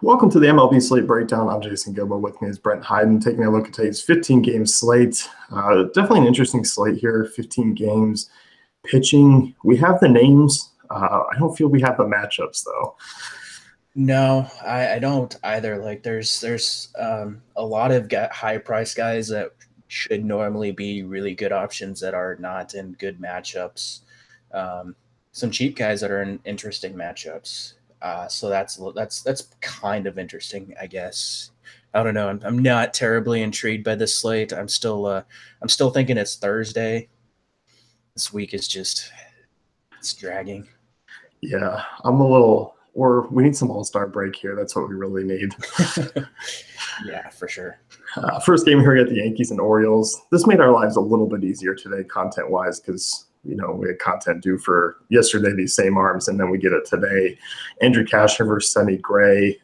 Welcome to the MLB Slate Breakdown. I'm Jason Gilbo. With me is Brent Hyden, taking a look at today's 15-game slate. Definitely an interesting slate here, 15 games. Pitching, we have the names. I don't feel we have the matchups, though. No, I don't either. Like there's a lot of high price guys that should normally be really good options that are not in good matchups. Um, some cheap guys that are in interesting matchups. So that's kind of interesting, I guess. I don't know. I'm not terribly intrigued by this slate. I'm still thinking it's Thursday. This week is just it's dragging. Yeah, I'm a little, or we need some all-star break here. That's what we really need. Yeah, for sure. First game here, we got the Yankees and Orioles. This made our lives a little bit easier today, content-wise, because we had content due for yesterday, these same arms, and then we get it today. Andrew Cashner versus Sonny Gray.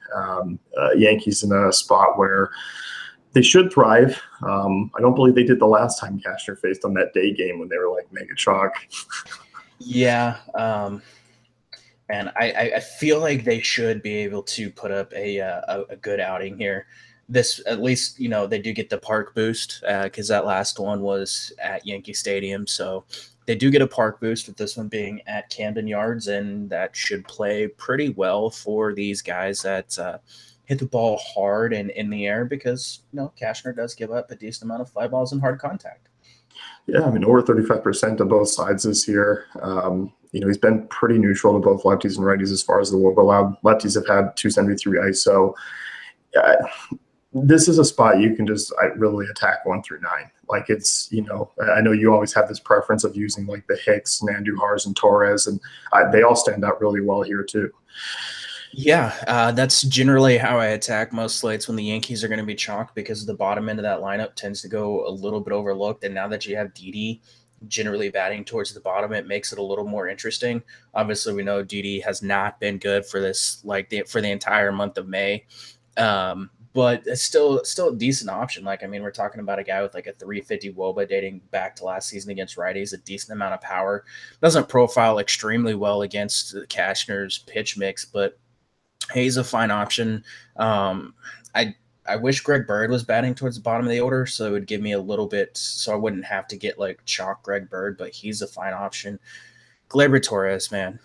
Yankees in a spot where they should thrive. I don't believe they did the last time Cashner faced on that day game when they were like mega chalk. Yeah, and I feel like they should be able to put up a good outing here. This at least they do get the park boost because that last one was at Yankee Stadium, so they do get a park boost with this one being at Camden Yards, and that should play pretty well for these guys that hit the ball hard and in the air because Cashner does give up a decent amount of fly balls and hard contact. Yeah, I mean, over 35% of both sides this year. He's been pretty neutral to both lefties and righties as far as the WOBA allowed. Lefties have had 273 ISO. This is a spot you can just really attack 1 through 9. Like I know you always have this preference of using like the Hicks, Andujar, and Torres, and they all stand out really well here too. Yeah, that's generally how I attack most slates when the Yankees are going to be chalked because the bottom end of that lineup tends to go a little bit overlooked. And now that you have Didi generally batting towards the bottom, it makes it a little more interesting. Obviously, we know Didi has not been good for this, for the entire month of May. But it's still a decent option. Like, I mean, we're talking about a guy with like a 350 WOBA dating back to last season against righties, a decent amount of power. Doesn't profile extremely well against Cashner's pitch mix, but he's a fine option. I wish Greg Bird was batting towards the bottom of the order, so it would give me a little bit, so I wouldn't have to get like chalk Greg Bird, but he's a fine option. Gleyber Torres, man,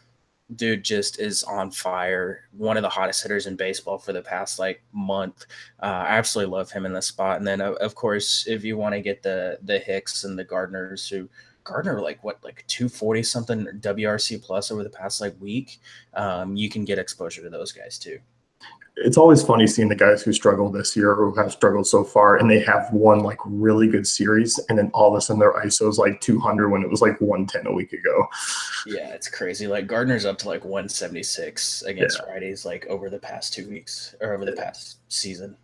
dude just is on fire. One of the hottest hitters in baseball for the past like month. I absolutely love him in this spot. And then of course, if you want to get the Hicks and the Gardners, who Gardner like 240 something WRC plus over the past like week, you can get exposure to those guys too. It's always funny seeing the guys who struggle this year or who have struggled so far, and they have one like really good series, and then all of a sudden their ISO is like 200 when it was like 110 a week ago. Yeah, it's crazy. Like Gardner's up to like 176 against righties like over the past 2 weeks or over the past season.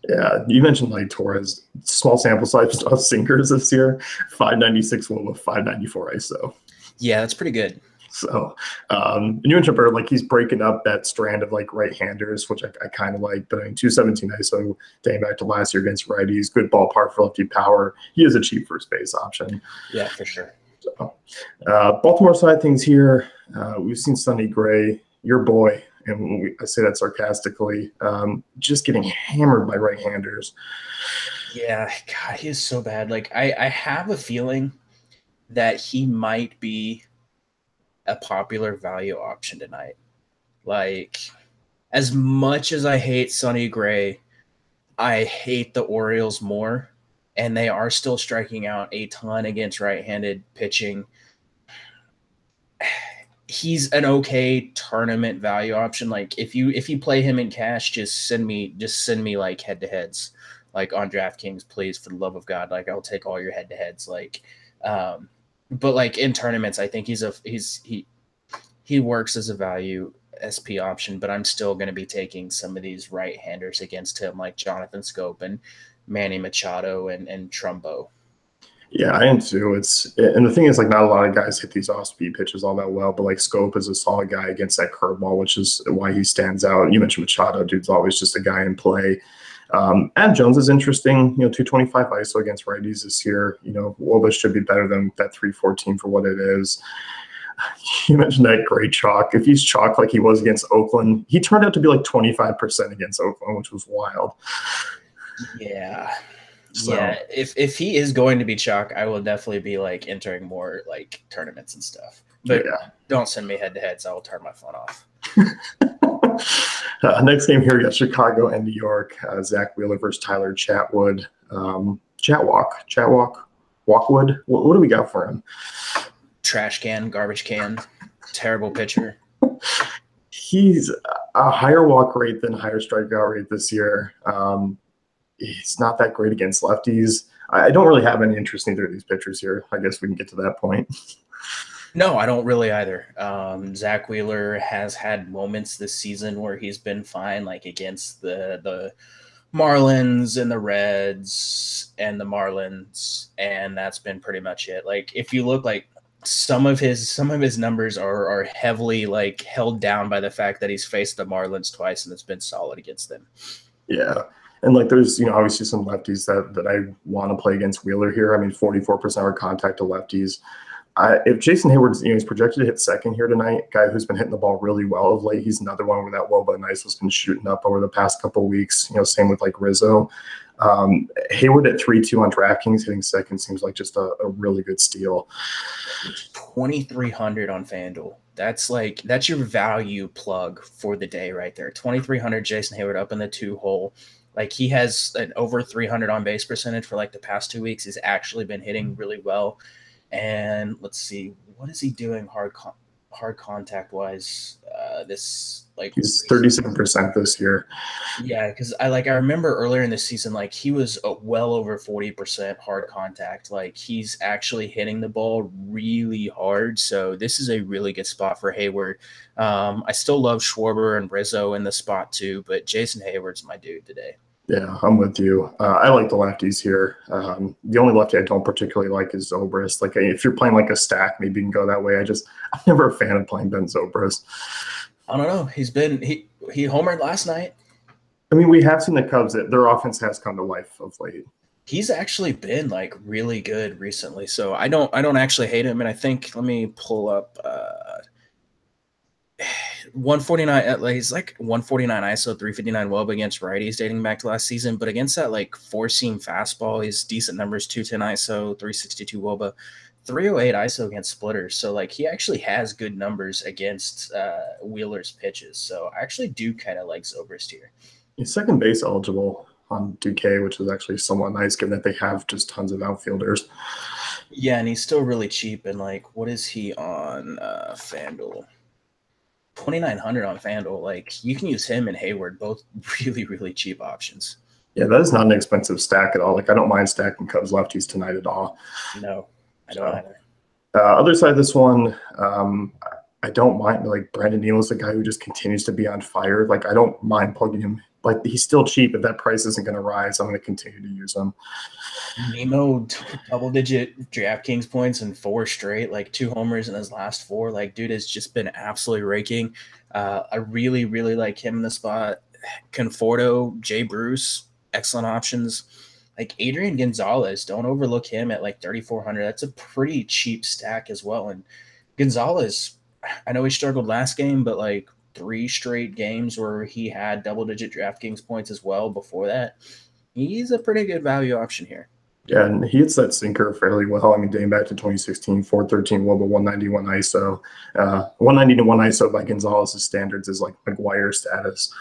Yeah, you mentioned like Torres, small sample size of sinkers this year, 596 WOBA, 594 ISO. Yeah, that's pretty good. So, and you mentioned Bird, like he's breaking up that strand of like right-handers, which I kind of like. But I mean, 217 ISO dating back to last year against righties, good ballpark for lefty power. He is a cheap first base option. Yeah, for sure. So, Baltimore side things here. We've seen Sonny Gray, your boy, and I say that sarcastically, just getting hammered by right-handers. Yeah, God, he is so bad. Like I have a feeling that he might be a popular value option tonight. Like, as much as I hate Sonny Gray, I hate the Orioles more, and they are still striking out a ton against right-handed pitching. He's an okay tournament value option. Like if you play him in cash, just send me like head-to-heads, like on DraftKings, please, for the love of God. Like I'll take all your head-to-heads. Like, but like in tournaments, I think he works as a value SP option, but I'm still going to be taking some of these right-handers against him, like Jonathan Scope and Manny Machado and Trumbo. Yeah, I am too. And the thing is, like, not a lot of guys hit these off-speed pitches all that well, but like Scope is a solid guy against that curveball, which is why he stands out. You mentioned Machado, dude's always just a guy in play. Adam Jones is interesting, 225 ISO against righties this year. WOBA should be better than that 314 for what it is. You mentioned that great chalk. If he's chalk like he was against Oakland, he turned out to be like 25% against Oakland, which was wild. Yeah. So, Yeah. If he is going to be chalk, I will definitely be like entering more like tournaments and stuff. But yeah. don't send me head to heads. I will turn my phone off. Next game here, we got Chicago and New York. Zach Wheeler versus Tyler Chatwood. Walkwood. What do we got for him? Trash can, garbage can, terrible pitcher. He's a higher walk rate than higher strikeout rate this year. He's not that great against lefties. I don't really have any interest in either of these pitchers here. I guess we can get to that point. No, I don't really either. Zach Wheeler has had moments this season where he's been fine, like against the Marlins and the Reds and the Marlins, and that's been pretty much it. Like if you look like some of his numbers are heavily like held down by the fact that he's faced the Marlins twice and it's been solid against them. Yeah. And like there's, obviously some lefties that I want to play against Wheeler here. I mean, 44% of our contact to lefties. If Jason Hayward's, he's projected to hit second here tonight, guy who's been hitting the ball really well of late. He's another one where that Woba and Nice has been shooting up over the past couple of weeks. Same with like Rizzo. Hayward at 3-2 on DraftKings hitting second seems like just a really good steal. 2,300 on FanDuel. That's your value plug for the day right there. 2,300 Jason Hayward up in the 2-hole. Like he has an over 300 on base percentage for like the past 2 weeks. He's actually been hitting really well. And let's see, what is he doing hard contact wise? This like he's 37% this year. Yeah, because I remember earlier in the season, like he was well over 40% hard contact. Like he's actually hitting the ball really hard. So this is a really good spot for Hayward. I still love Schwarber and Rizzo in the spot too, but Jason Hayward's my dude today. Yeah, I'm with you. I like the lefties here. The only lefty I don't particularly like is Zobrist. Like if you're playing like a stack, maybe you can go that way. I'm never a fan of playing Ben Zobrist. I don't know. He homered last night. I mean, we have seen the Cubs that their offense has come to life of late. He's actually been like really good recently, so I don't actually hate him. And I think let me pull up 149. He's like 149 ISO, 359 WOBA against righties dating back to last season, but against that like four seam fastball, he's decent numbers: 210 ISO, 362 WOBA, 308 ISO against splitters. So like he actually has good numbers against Wheeler's pitches. So I actually do kind of like Zobrist here. He's second base eligible on 2K, which is actually somewhat nice given that they have just tons of outfielders. Yeah, and he's still really cheap. And like, what is he on FanDuel? 2,900 on FanDuel. Like you can use him and Hayward, both really, really cheap options. Yeah, that is not an expensive stack at all. Like I don't mind stacking Cubs lefties tonight at all. No, I don't either. Other side of this one, I don't mind. Like Brandon Neal is a guy who just continues to be on fire. Like I don't mind plugging him. Like he's still cheap. If that price isn't going to rise, I'm going to continue to use him. Nemo double-digit DraftKings points in 4 straight, like 2 homers in his last 4. Like dude has just been absolutely raking. I really, really like him in the spot. Conforto, Jay Bruce, excellent options. Like Adrian Gonzalez, don't overlook him at like 3,400. That's a pretty cheap stack as well. And Gonzalez, I know he struggled last game, but like 3 straight games where he had double-digit DraftKings points as well before that. He's a pretty good value option here. Yeah, and he hits that sinker fairly well. I mean, dating back to 2016, 413 WOBA, 191 ISO. 191 ISO by Gonzalez's standards is like McGuire status.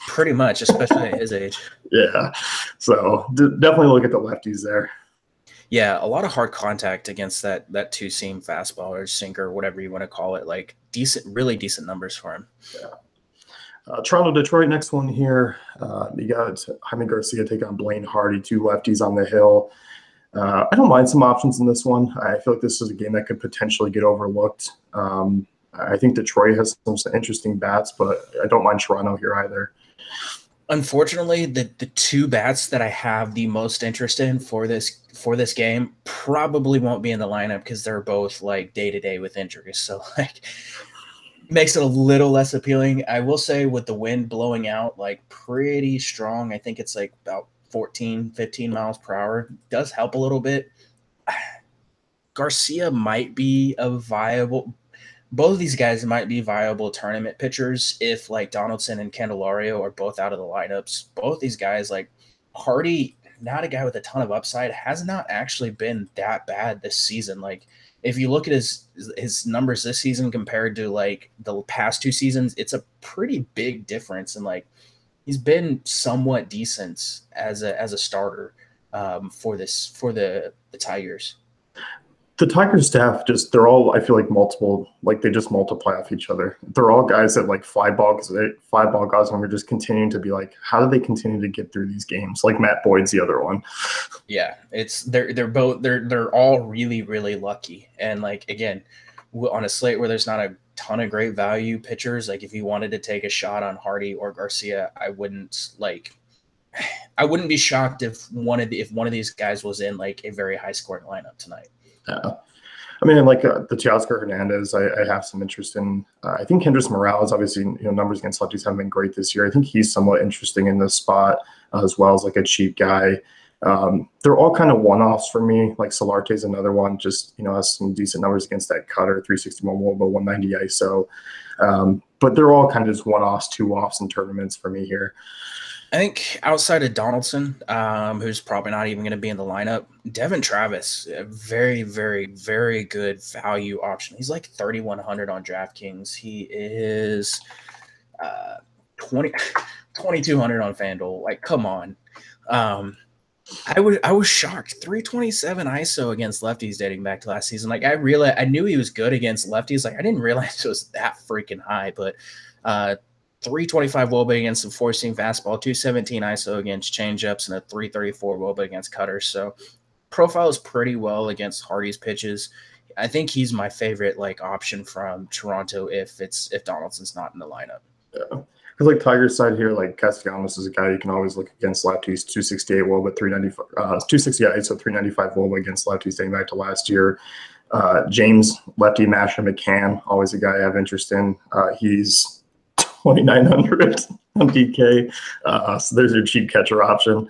Pretty much, especially at his age. Yeah, so definitely look at the lefties there. Yeah, a lot of hard contact against that 2-seam fastball or sinker, whatever you want to call it. Like really decent numbers for him. Yeah. Toronto, Detroit, next one here. You got Jaime Garcia taking on Blaine Hardy, 2 lefties on the hill. I don't mind some options in this one. I feel like this is a game that could potentially get overlooked. I think Detroit has some interesting bats, but I don't mind Toronto here either. Unfortunately, the 2 bats that I have the most interest in for this game probably won't be in the lineup because they're both like day-to-day with injuries. So like makes it a little less appealing. I will say with the wind blowing out like pretty strong, I think it's like about 14, 15 miles per hour, does help a little bit. Garcia might be a viable both of these guys might be viable tournament pitchers if like Donaldson and Candelario are both out of the lineups. Both these guys, like Hardy, not a guy with a ton of upside, has not actually been that bad this season. Like if you look at his numbers this season compared to like the past 2 seasons, it's a pretty big difference. And like he's been somewhat decent as a starter for the Tigers. The Tigers staff they're all, I feel like, multiple, like they just multiply off each other. They're all guys that like fly ball guys, and we're just continuing to be like, how do they continue to get through these games? Like Matt Boyd's the other one. Yeah, they're all really really lucky. And like again, on a slate where there's not a ton of great value pitchers, like if you wanted to take a shot on Hardy or Garcia, I wouldn't be shocked if one of these guys was in like a very high scoring lineup tonight. Yeah. I mean, like the Teoscar Hernandez, I have some interest in. I think Kendrys Morales, obviously, numbers against lefties haven't been great this year. I think he's somewhat interesting in this spot as well as like a cheap guy. They're all kind of one-offs for me. Like Solarte is another one, just, has some decent numbers against that cutter, 361 WOBA, 190 ISO. But they're all kind of just one-offs, two-offs in tournaments for me here. I think outside of Donaldson, who's probably not even going to be in the lineup, Devin Travis, a very, very, very good value option. He's like 3,100 on DraftKings. He is 2,200 on FanDuel. Like, come on. I was shocked. 327 ISO against lefties dating back to last season. Like I knew he was good against lefties. Like I didn't realize it was that freaking high, but 325 WOBA against the four-seam fastball, 217 ISO against changeups, and a 334 WOBA against cutters. So profile is pretty well against Hardy's pitches. I think he's my favorite like option from Toronto if Donaldson's not in the lineup. Yeah. Because like Tigers side here, like Castellanos is a guy you can always look against lefties, 268 WOBA, 395, 268 ISO, 395 WOBA against lefties dating back to last year. James, lefty masher McCann, always a guy I have interest in. He's 2,900 on DK. So there's your cheap catcher option.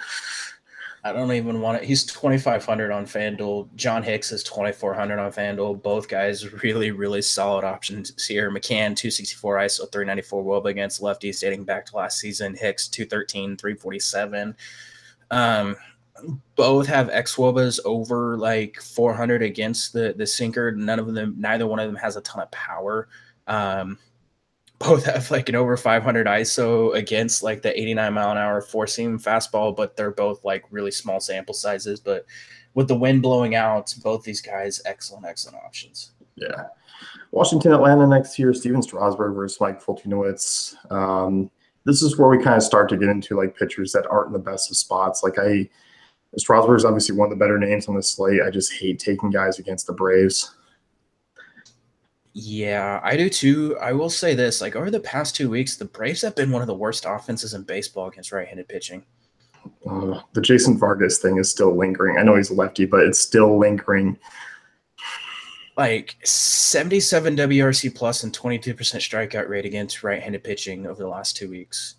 I don't even want it. He's 2,500 on FanDuel. John Hicks is 2,400 on FanDuel. Both guys really, really solid options here. McCann, 264 ISO, 394 WOBA against lefties dating back to last season. Hicks, 213, 347. Both have xWOBAs over like 400 against the sinker. Neither one of them has a ton of power. Both have like an over 500 ISO against like the 89 mile an hour four seam fastball, but they're both like really small sample sizes. But with the wind blowing out, both these guys, excellent options. Yeah. Washington, Atlanta next year, Steven Strasburg versus Mike Foltynewicz. This is where we kind of start to get into like pitchers that aren't in the best of spots. Like Strasburg is obviously one of the better names on the slate. I just hate taking guys against the Braves. Yeah, I do too. I will say this, like over the past 2 weeks, the Braves have been one of the worst offenses in baseball against right-handed pitching. The Jason Vargas thing is still lingering. I know he's a lefty, but it's still lingering. Like 77 WRC plus and 22% strikeout rate against right-handed pitching over the last 2 weeks.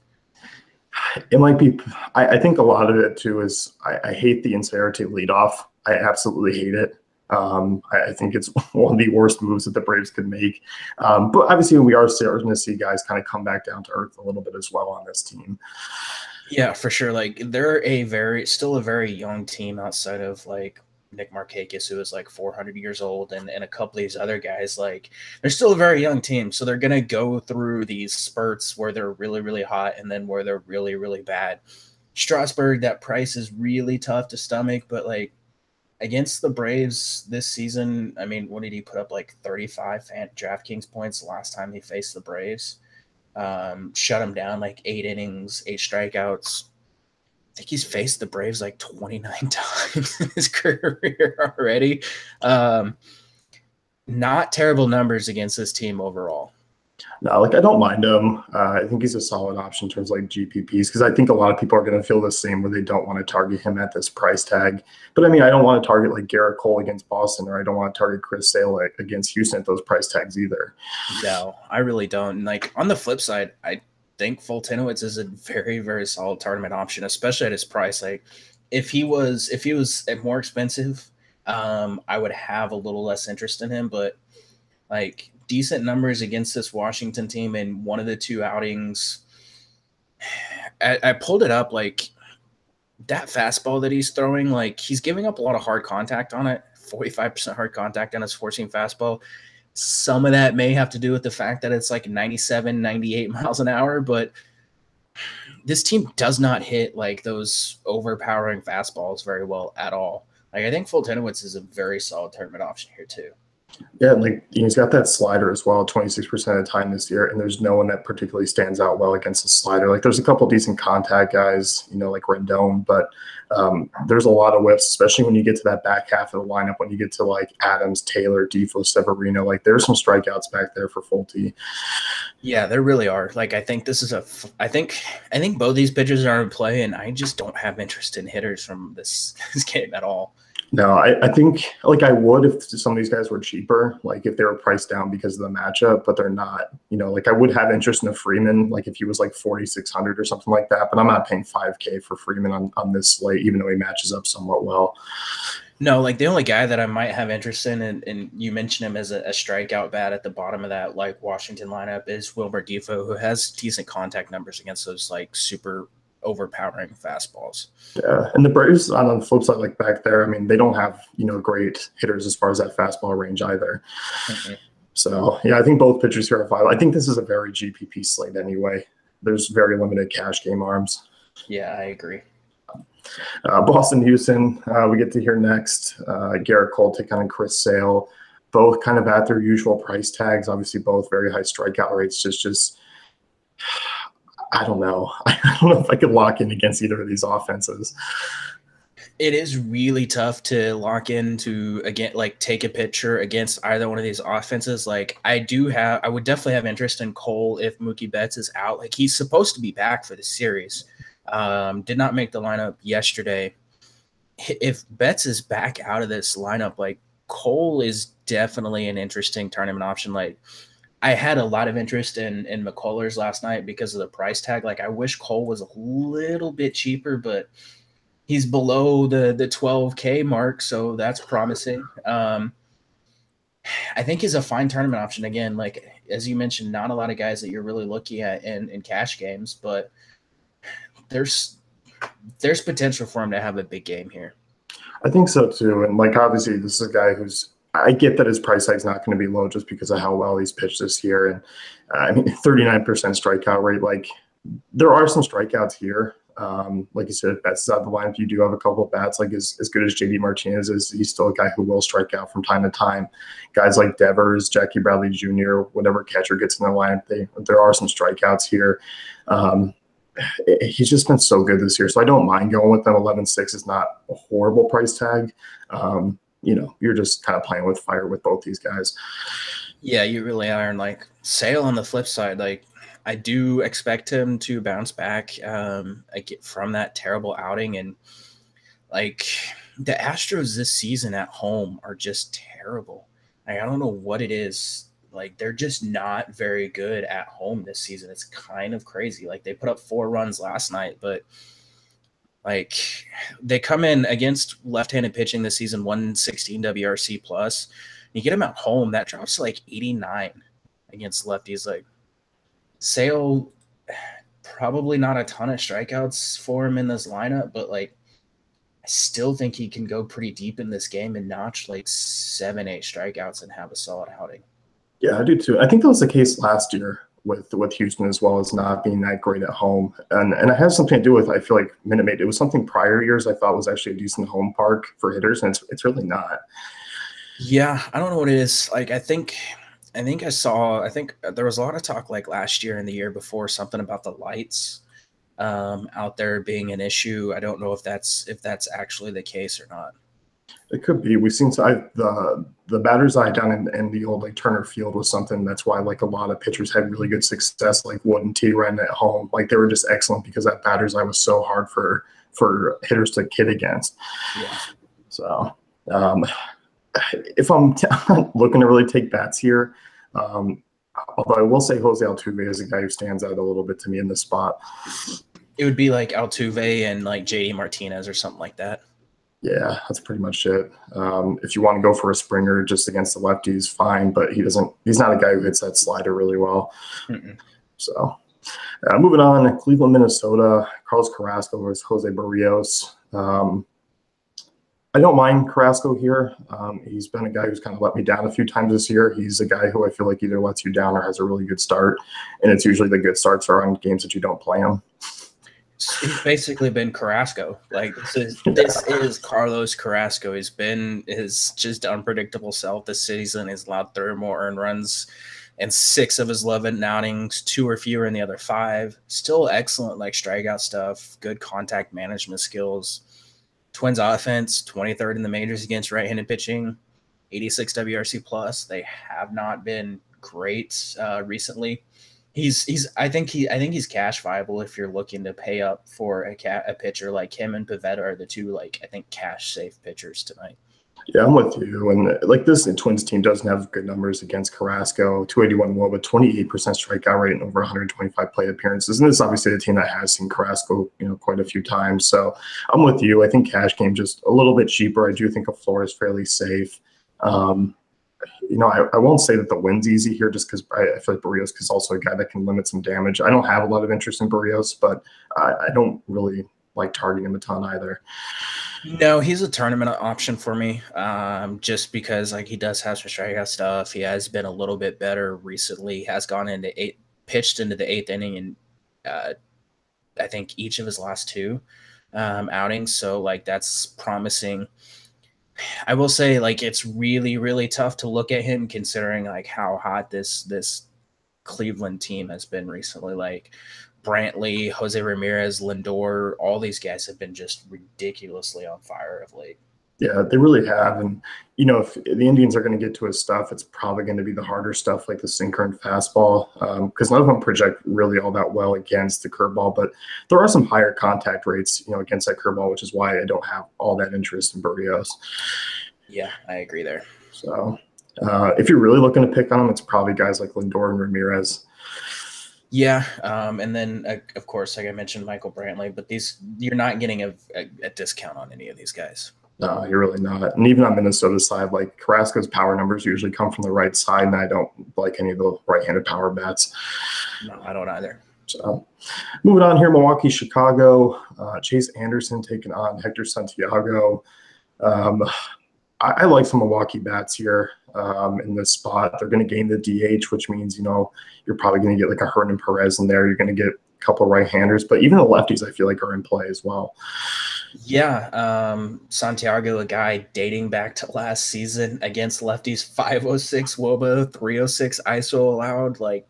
It might be. I think a lot of it too is I hate the Incerate leadoff. I absolutely hate it. I think it's one of the worst moves that the Braves could make. But obviously, we are starting to see guys kind of come back down to earth a little bit as well on this team. Yeah, for sure. Like they're still a very young team outside of like Nick Markakis, who is like 400 years old, and a couple of these other guys. Like they're still a very young team, so they're gonna go through these spurts where they're really, really hot and then where they're really, really bad. Strasburg, that price is really tough to stomach, but like against the Braves this season, I mean, what did he put up? Like 35 DraftKings points last time he faced the Braves. Shut him down like 8 innings, 8 strikeouts. I think he's faced the Braves like 29 times in his career already. Not terrible numbers against this team overall. No, like I don't mind him. I think he's a solid option in terms of like GPPs because I think a lot of people are going to feel the same where they don't want to target him at this price tag. But I mean, I don't want to target like Garrett Cole against Boston, or I don't want to target Chris Sale against Houston at those price tags either. No, I really don't. And like on the flip side, I think Foltynewicz is a very, very solid tournament option, especially at his price. Like if he was more expensive, I would have a little less interest in him. But like decent numbers against this Washington team in one of the two outings. I pulled it up, like that fastball that he's throwing, like he's giving up a lot of hard contact on it, 45% hard contact on his four-seam fastball. Some of that may have to do with the fact that it's like 97, 98 miles an hour, but this team does not hit like those overpowering fastballs very well at all. Like I think Fultonowicz is a very solid tournament option here too. Yeah, like he's got that slider as well, 26% of the time this year, and there's no one that particularly stands out well against the slider. Like there's a couple decent contact guys, like Rendon, but there's a lot of whiffs, especially when you get to that back half of the lineup, when you get to like Adams, Taylor, Difo, Severino. Like there's some strikeouts back there for Fulte. Yeah, there really are. Like I think this is I think both these pitchers are in play, and I just don't have interest in hitters from this game at all. No, I think like I would if some of these guys were cheaper, like if they were priced down because of the matchup, but they're not. Like I would have interest in a Freeman, like if he was like 4,600 or something like that, but I'm not paying $5K for Freeman on this slate, even though he matches up somewhat well. No, like the only guy that I might have interest in, and you mentioned him as a strikeout bat at the bottom of that like Washington lineup, is Wilmer Difo, who has decent contact numbers against those like super overpowering fastballs. Yeah, and the Braves on the flip side, like back there, I mean, they don't have great hitters as far as that fastball range either. Mm-hmm. So yeah, I think both pitchers here are viable. I think this is a very GPP slate anyway. There's very limited cash game arms. Yeah, I agree. Boston, Houston, we get to hear next. Garrett Cole take on Chris Sale, both kind of at their usual price tags. Obviously, both very high strikeout rates. Just I don't know. I don't know if I could lock in against either of these offenses. It is really tough to lock into again, like take a pitcher against either one of these offenses. Like I would definitely have interest in Cole if Mookie Betts is out. Like he's supposed to be back for the series. Did not make the lineup yesterday. If Betts is back out of this lineup, like Cole is definitely an interesting tournament option. Like I had a lot of interest in McCullers last night because of the price tag. Like I wish Cole was a little bit cheaper, but he's below the 12K mark, so that's promising. I think he's a fine tournament option. Again, like as you mentioned, not a lot of guys that you're really looking at in cash games, but there's potential for him to have a big game here. I think so too. And like obviously this is a guy who's, I get that his price tag is not going to be low just because of how well he's pitched this year. And I mean, 39% strikeout rate, like there are some strikeouts here. Like you said, Betts is out of the lineup. You do have a couple of bats, like as good as JD Martinez is. He's still a guy who will strike out from time to time. Guys like Devers, Jackie Bradley Jr., whatever catcher gets in the lineup, there are some strikeouts here. He's just been so good this year. So I don't mind going with them. 11.6 is not a horrible price tag. You're just kind of playing with fire with both these guys. Yeah, you really are. And like Sale on the flip side, like I do expect him to bounce back from that terrible outing. And like the Astros this season at home are just terrible. Like, I don't know what it is. Like they're just not very good at home this season. It's kind of crazy. Like they put up 4 runs last night, but like they come in against left-handed pitching this season, 116 WRC plus. You get them at home, that drops to like 89 against lefties. Like Sale, probably not a ton of strikeouts for him in this lineup, but like I still think he can go pretty deep in this game and notch like 7-8 strikeouts and have a solid outing. Yeah, I do too. I think that was the case last year with Houston as well, as not being that great at home. And it has something to do with, I feel like Minute Maid, it was something prior years I thought was actually a decent home park for hitters, and it's really not. Yeah, I don't know what it is. Like I think there was a lot of talk like last year and the year before, something about the lights out there being an issue. I don't know if that's actually the case or not. It could be. We've seen the batter's eye down in the old like Turner Field was something that's why like a lot of pitchers had really good success, like Wood and T ran at home. Like they were just excellent because that batter's eye was so hard for hitters to kid against. Yeah. So if I'm looking to really take bats here, although I will say Jose Altuve is a guy who stands out a little bit to me in this spot. It would be like Altuve and like JD Martinez or something like that. Yeah, that's pretty much it. If you want to go for a Springer just against the lefties, fine, but he's not a guy who hits that slider really well. Mm-mm. So moving on, Cleveland, Minnesota, Carlos Carrasco versus Jose Barrios. I don't mind Carrasco here. He's been a guy who's kind of let me down a few times this year. He's a guy who I feel like either lets you down or has a really good start, and it's usually the good starts are on games that you don't play him. He's basically been Carrasco. Like this is Carlos Carrasco. He's been his just unpredictable self this season. He's allowed 30 more earned runs and 6 of his 11 outings, 2 or fewer in the other 5. Still excellent like strikeout stuff, good contact management skills. Twins offense, 23rd in the majors against right-handed pitching, 86 WRC plus. They have not been great recently. I think he's cash viable if you're looking to pay up for a pitcher like him, and Pivetta are the two like I think cash safe pitchers tonight. Yeah, I'm with you. And like this, the Twins team doesn't have good numbers against Carrasco. 281 WOBA, 28% strikeout rate, and over 125 plate appearances. And this is obviously a team that has seen Carrasco, quite a few times. So I'm with you. I think cash game just a little bit cheaper. I do think a floor is fairly safe. I won't say that the win's easy here just because I feel like Barrios is also a guy that can limit some damage. I don't have a lot of interest in Barrios, but I don't really like targeting him a ton either. No, he's a tournament option for me, just because like he does have some strikeout stuff. He has been a little bit better recently. Has gone pitched into the 8th inning, and I think each of his last 2 outings. So like that's promising. I will say like it's really really tough to look at him considering like how hot this Cleveland team has been recently. Like Brantley, Jose Ramirez, Lindor, all these guys have been just ridiculously on fire of late. Yeah, they really have. And, if the Indians are going to get to his stuff, it's probably going to be the harder stuff like the sinker and fastball because none of them project really all that well against the curveball. But there are some higher contact rates, against that curveball, which is why I don't have all that interest in Barrios. Yeah, I agree there. So if you're really looking to pick on them, it's probably guys like Lindor and Ramirez. Yeah, and then of course, like I mentioned, Michael Brantley, but you're not getting a discount on any of these guys. No, you're really not. And even on Minnesota's side, like Carrasco's power numbers usually come from the right side, and I don't like any of the right-handed power bats. No, I don't either. So moving on here, Milwaukee, Chicago, Chase Anderson taking on Hector Santiago. I like some Milwaukee bats here in this spot. They're going to gain the DH, which means, you're probably going to get like a Hernan Perez in there. You're going to get a couple of right-handers, but even the lefties I feel like are in play as well. Yeah, Santiago, a guy dating back to last season against lefties, 506 WOBA, 306 ISO allowed. Like,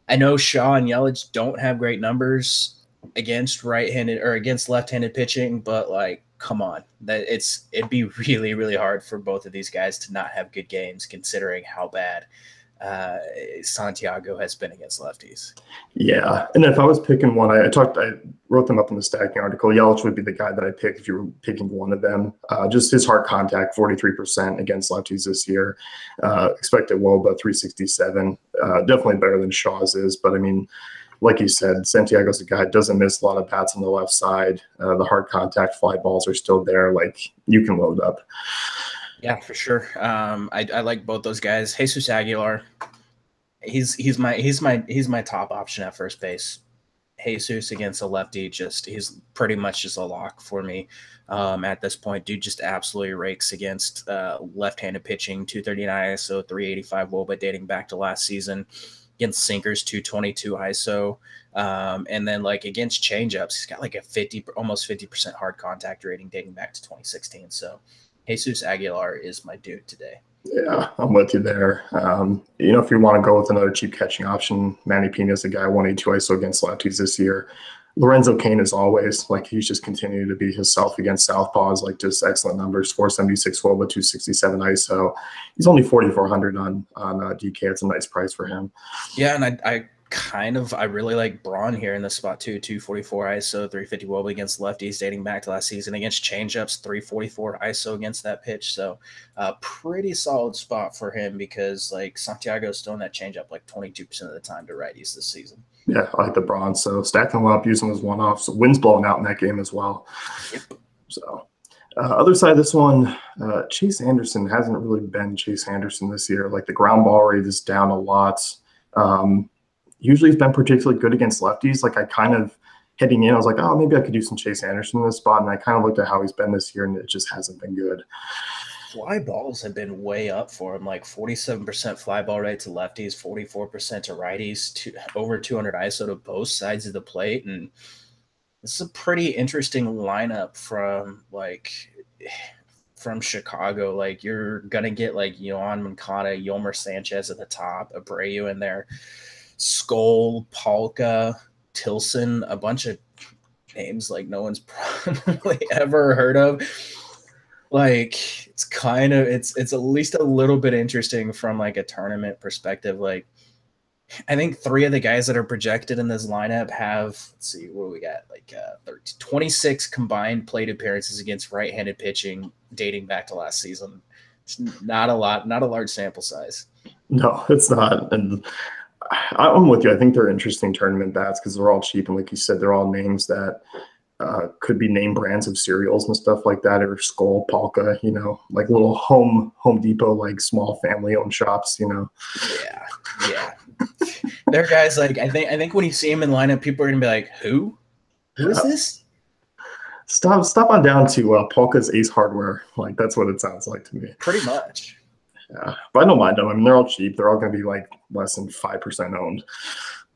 I know Shaw and Yelich don't have great numbers against right-handed or against left-handed pitching, but like, come on, it'd be really, really hard for both of these guys to not have good games, considering how bad Santiago has been against lefties. Yeah, and if I was picking one, I wrote them up in the stacking article. Yelich would be the guy that I pick if you were picking one of them. Just his hard contact, 43% against lefties this year. Expected WOBA 367, definitely better than Shaw's is. But I mean, like you said, Santiago's a guy that doesn't miss a lot of bats on the left side. The hard contact fly balls are still there. Like you can load up. Yeah, for sure. I like both those guys. Jesus Aguilar, he's my top option at first base. Jesus against a lefty, he's pretty much just a lock for me at this point. Dude just absolutely rakes against left-handed pitching, 239 ISO, 385 WOBA dating back to last season. Against sinkers, 222 ISO. And then like against changeups, he's got like a almost 50% hard contact rating dating back to 2016. So Jesus Aguilar is my dude today. Yeah, I'm with you there. If you want to go with another cheap catching option, Manny Pena is the guy 182 ISO against lefties this year. Lorenzo Cain is always like he's just continuing to be himself against southpaws, like just excellent numbers. 476 WOBA, 267 ISO. He's only 4,400 on DK. It's a nice price for him. Yeah, and I really like Braun here in this spot too. 244 ISO, 350 WOBA against lefties dating back to last season. Against changeups, 344 ISO against that pitch. So pretty solid spot for him because like Santiago's throwing that changeup like 22% of the time to righties this season. Yeah, I like the Braun. So stack them up, use them as one-offs. Wind's blowing out in that game as well. Yep. So Other side of this one, Chase Anderson hasn't really been Chase Anderson this year. Like the ground ball rate is down a lot. Usually he's been particularly good against lefties. Like I kind of heading in, I was like, oh, maybe I could do some Chase Anderson in this spot. And I kind of looked at how he's been this year, and it just hasn't been good. Fly balls have been way up for him, like 47% fly ball rate to lefties, 44% to righties, over 200 ISO to both sides of the plate. And this is a pretty interesting lineup from Chicago. Like you're gonna get like Yohan Moncada, Yolmer Sanchez at the top, Abreu in there, Skoll, Palka, Tilson, a bunch of names like no one's probably ever heard of. Like it's at least a little bit interesting from like a tournament perspective. Like I think 3 of the guys that are projected in this lineup have, let's see, what do we got? Like 26 combined plate appearances against right-handed pitching dating back to last season. It's not a lot, not a large sample size. No, it's not. And I'm with you. I think they're interesting tournament bats because they're all cheap. And like you said, they're all names that could be name brands of cereals and stuff like that, or Skoll, Palka, like little Home Depot, like small family owned shops, Yeah. They're guys like I think when you see him in lineup, people are gonna be like, Who is this? Stop on down to Palka's Ace Hardware. Like that's what it sounds like to me. Pretty much. Yeah, but I don't mind them. I mean, they're all cheap. They're all going to be like less than 5% owned.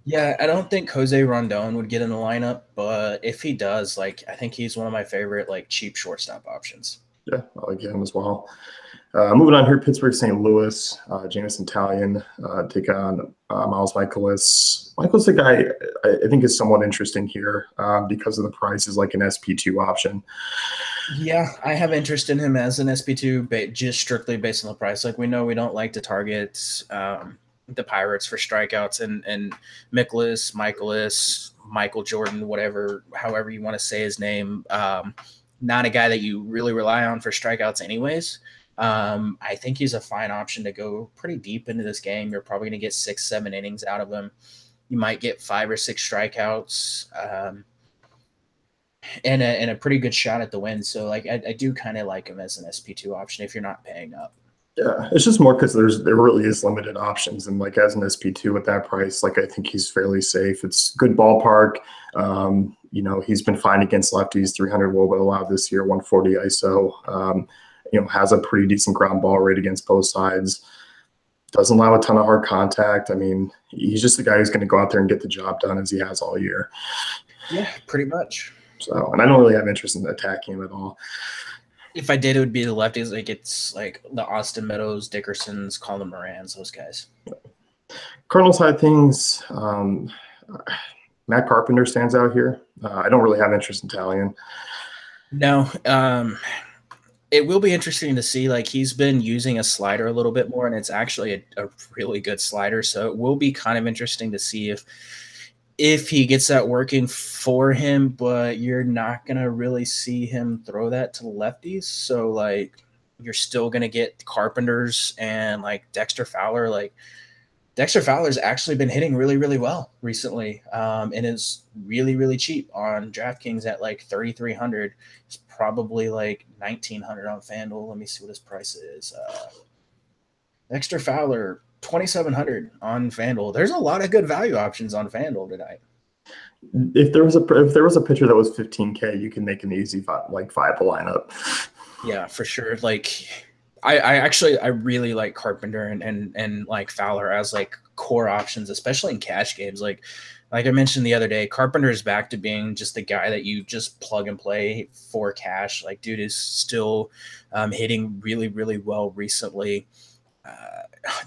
Yeah, I don't think Jose Rondon would get in the lineup, but if he does, like I think he's one of my favorite like cheap shortstop options. Yeah, I like him as well. Moving on here, Pittsburgh St. Louis, Jameson Taillon take on Miles Michaelis. Michaelis, the guy I think is somewhat interesting here because of the price is like an SP2 option. Yeah, I have interest in him as an SP2, just strictly based on the price. Like we know we don't like to target the Pirates for strikeouts, and Michaelis, Michael Jordan, however you want to say his name, not a guy that you really rely on for strikeouts anyways. I think he's a fine option to go pretty deep into this game. You're probably going to get 6-7 innings out of him. You might get 5 or 6 strikeouts, and a pretty good shot at the win. So like I do kind of like him as an SP2 option if you're not paying up. Yeah, it's just more because there really is limited options, and like as an SP2 at that price, like I think he's fairly safe. It's good ballpark. He's been fine against lefties, 300 WOBA allowed this year, 140 ISO. Has a pretty decent ground ball rate against both sides. Doesn't allow a ton of hard contact. I mean, he's just the guy who's going to go out there and get the job done as he has all year. Yeah, pretty much. So, and I don't really have interest in attacking him at all. If I did, it would be the lefties. Like it's like the Austin Meadows, Dickersons, Colin Morans, those guys. Cardinals side things. Matt Carpenter stands out here. I don't really have interest in Taillon. No. It will be interesting to see. Like he's been using a slider a little bit more, and it's actually a really good slider. So it will be kind of interesting to see if he gets that working for him, but you're not going to really see him throw that to lefties. So like you're still going to get Carpenters and like Dexter Fowler. Like Dexter Fowler's actually been hitting really, really well recently, and is really, really cheap on DraftKings at like 3,300. It's probably like 1,900 on FanDuel. Let me see what his price is. Dexter Fowler, 2,700 on FanDuel. There's a lot of good value options on FanDuel tonight. If there was a pitcher that was 15K, you can make an easy viable lineup. Yeah, for sure. Like I really like Carpenter and like Fowler as like core options, especially in cash games. Like I mentioned the other day, Carpenter is back to being just the guy that you just plug and play for cash. Like dude is still hitting really, really well recently.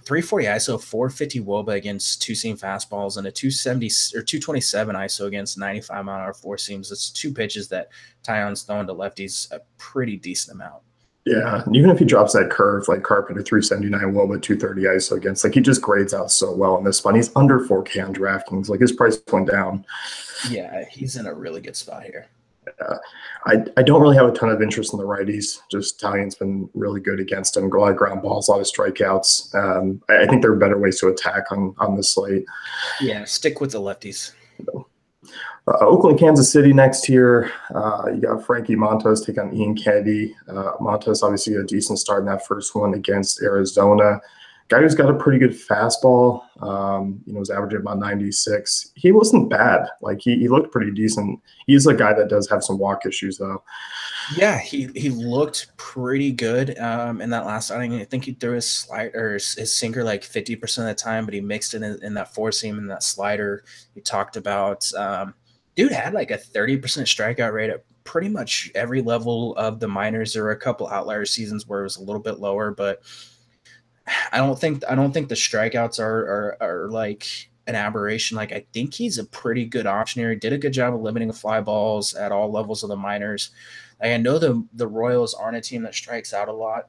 340 ISO, 450 WOBA against two-seam fastballs, and a 270 or 227 ISO against 95-mile-an-hour four seams. That's 2 pitches that Taillon's throwing to lefties a pretty decent amount. Yeah, even if he drops that curve, like Carpenter, 379 WOBA, 230 ISO against, like he just grades out so well in this spot. He's under 4K on DraftKings. Like his price went down. Yeah, he's in a really good spot here. I don't really have a ton of interest in the righties. Just Taillon's been really good against him. A lot of ground balls, a lot of strikeouts. I think there are better ways to attack on this slate. Yeah, stick with the lefties. Oakland, Kansas City next year. You got Frankie Montas take on Ian Kennedy. Montas obviously a decent start in that first one against Arizona. Guy who's got a pretty good fastball. Was averaging about 96. He wasn't bad. Like he looked pretty decent. He's a guy that does have some walk issues though. Yeah, he looked pretty good in that last outing. I think he threw his slider or his sinker like 50% of the time, but he mixed it in that four seam and that slider he talked about. Dude had like a 30% strikeout rate at pretty much every level of the minors. There were a couple outlier seasons where it was a little bit lower, but I don't think the strikeouts are like an aberration. Like I think he's a pretty good option here. He did a good job of limiting fly balls at all levels of the minors. Like I know the Royals aren't a team that strikes out a lot.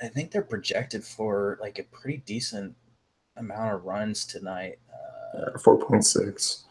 I think they're projected for like a pretty decent amount of runs tonight. 4.6.